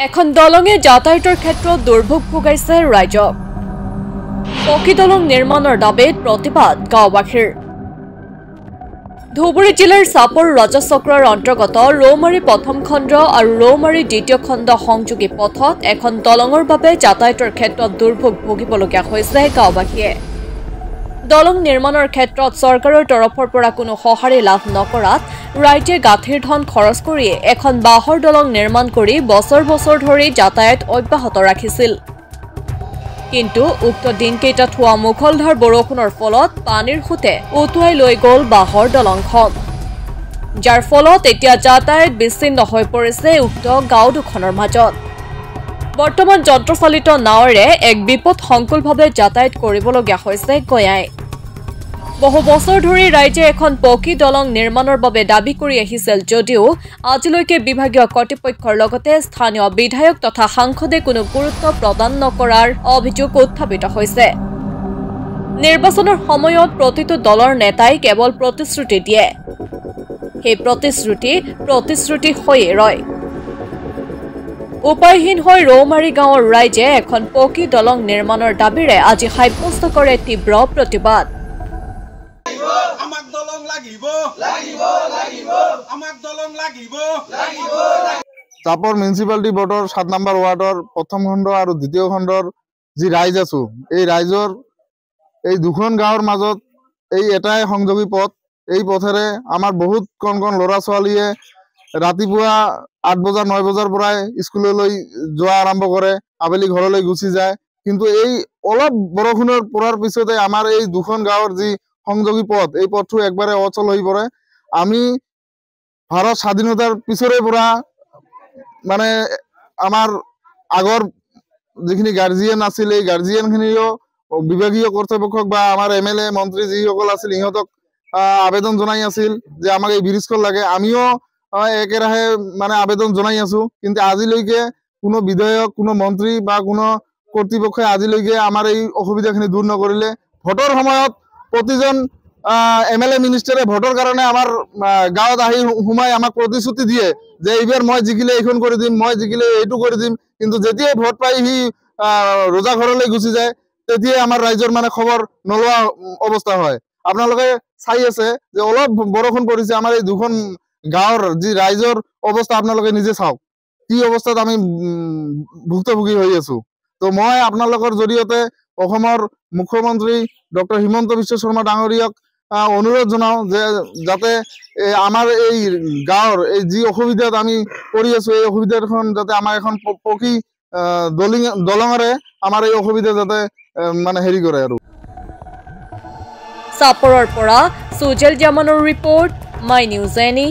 এখন দলঙে যাতায়াতৰ ক্ষেত্ৰত দুৰ্ভোগ ভোগাইছে ৰাজ্যক। পকী দলং নিৰ্মাণৰ দাবীত প্ৰতিবাদ গাঁওবাসীৰ। ধুবুৰী জিলাৰ চাপৰ ৰাজচক্ৰৰ অন্তৰ্গত ৰৌমাৰী প্ৰথম খণ্ড আৰু ৰৌমাৰী দ্বিতীয় খণ্ড সংযোগী পথত এখন দলঙৰ বাবে যাতায়াতৰ ক্ষেত্ৰত দুৰ্ভোগ ভুগিবলগীয়া হৈছে গাঁওবাসীয়ে। দলং নিৰ্মাণৰ ক্ষেত্ৰত চৰকাৰৰ তৰফৰ পৰা কোনো সঁহাৰি লাভ নকৰাত ৰাইজে গাঁঠিৰ ধন খৰচ কৰি এখন বাঁহৰ দলং নিৰ্মাণ কৰি বছৰ বছৰ ধৰি যাতায়াত অব্যাহত ৰাখিছিল। কিন্তু উক্ত দিনকেইটাত হোৱা মুখলধাৰ বৰষুণৰ ফলত পানীৰ সোঁতে উটুৱাই লৈ গ'ল বাঁহৰ দলংখন, যাৰ ফলত এতিয়া যাতায়াত বিচ্ছিন্ন হৈ পৰিছে উক্ত গাঁও দুখনৰ মাজত। বৰ্তমান যন্ত্ৰচালিত নাৱেৰে এক বিপদসংকুলভাৱে যাতায়াত কৰিবলগীয়া হৈছে গঞাই। বহু বছৰ ধৰি ৰাইজে এখন পকী দলং নিৰ্মাণৰ বাবে দাবী কৰি আহিছিল যদিও আজিলৈকে বিভাগীয় কৰ্তৃপক্ষৰ লগতে স্থানীয় বিধায়ক তথা সাংসদে কোনো গুৰুত্ব প্ৰদান নকৰাৰ অভিযোগ উত্থাপিত হৈছে। নিৰ্বাচনৰ সময়ত প্ৰতিটো দলৰ নেতাই কেৱল প্ৰতিশ্ৰুতি দিয়ে, সেই প্ৰতিশ্ৰুতি হৈয়ে ৰয়। উপায়হীন হৈ ৰৌমাৰী গাঁৱৰ ৰাইজে এখন পকী দলং নিৰ্মাণৰ দাবীৰে আজি সাব্যস্ত কৰে তীব্ৰ প্ৰতিবাদ। চাপৰ মিউনিচিপালিটি বোৰ্ডৰ ৭ নম্বৰ ৱাৰ্ডৰ প্ৰথম খণ্ড আৰু দ্বিতীয় খণ্ডৰ যি ৰাইজ আছো, এই ৰাইজৰ এই দুখন গাঁৱৰ মাজত এই এটাই সংযোগী পথ। এই পথেৰে আমাৰ বহুত কণ কণ ল'ৰা ছোৱালীয়ে ৰাতিপুৱা ৮ বজা ৯ বজাৰ পৰাই স্কুললৈ যোৱা আৰম্ভ কৰে, আবেলি ঘৰলৈ গুচি যায়। কিন্তু এই অলপ বৰষুণৰ পৰাৰ পিছতে আমাৰ এই দুখন গাঁৱৰ যি সংযোগী পথ, এই পথটো একবাৰে অচল হৈ পৰে। আমি ভাৰত স্বাধীনতাৰ পিছৰে পৰা মানে আমাৰ আগৰ যিখিনি গাৰ্জিয়ান আছিল, এই গাৰ্জিয়ানখিনিও বিভাগীয় কৰ্তৃপক্ষক বা আমাৰ MLA মন্ত্ৰী যিসকল আছিল সিহঁতক আবেদন জনাই আছিল যে আমাক এই ব্ৰিজখন লাগে। আমিও একেৰাহে মানে আবেদন জনাই আছো, কিন্তু আজিলৈকে কোনো বিধায়ক, কোনো মন্ত্ৰী বা কোনো কৰ্তৃপক্ষই আজিলৈকে আমাৰ এই অসুবিধাখিনি দূৰ নকৰিলে। ভোটৰ সময়ত প্ৰতিজন MLA মিনিষ্টাৰে ভোটৰ কাৰণে আমাৰ গাঁৱত আহি সোমাই আমাক প্ৰতিশ্ৰুতি দিয়ে যে এইবাৰ মই জিকিলে এইখন কৰি দিম, মই জিকিলে এইটো কৰি দিম। কিন্তু যেতিয়াই ভোট পাই সি ৰোজা ঘৰলৈ গুচি যায়, তেতিয়াই আমাৰ ৰাইজৰ মানে খবৰ নোলোৱা অৱস্থা হয়। আপোনালোকে চাই আছে যে অলপ বৰষুণ পৰিছে, আমাৰ এই দুখন গাঁৱৰ যি ৰাইজৰ অৱস্থা আপোনালোকে নিজে চাওক, কি অৱস্থাত আমি ভুক্তভোগী হৈ আছো। তো মই আপোনালোকৰ জৰিয়তে অসমৰ মুখ্যমন্ত্ৰী ডক্টৰ হিমন্ত বিশ্ব শৰ্মা ডাঙৰীয়াক অনুৰোধ জনাওঁ যে যাতে আমাৰ এই গাঁৱৰ এই যি অসুবিধাত আমি পৰি আছো, এই অসুবিধাখন যাতে আমাৰ এখন পকী দলঙেৰে আমাৰ এই অসুবিধা যাতে মানে হেৰি কৰে আৰু। চাপৰৰ পৰা সুজল জামানৰ ৰিপৰ্ট, মাই নিউজ এনি।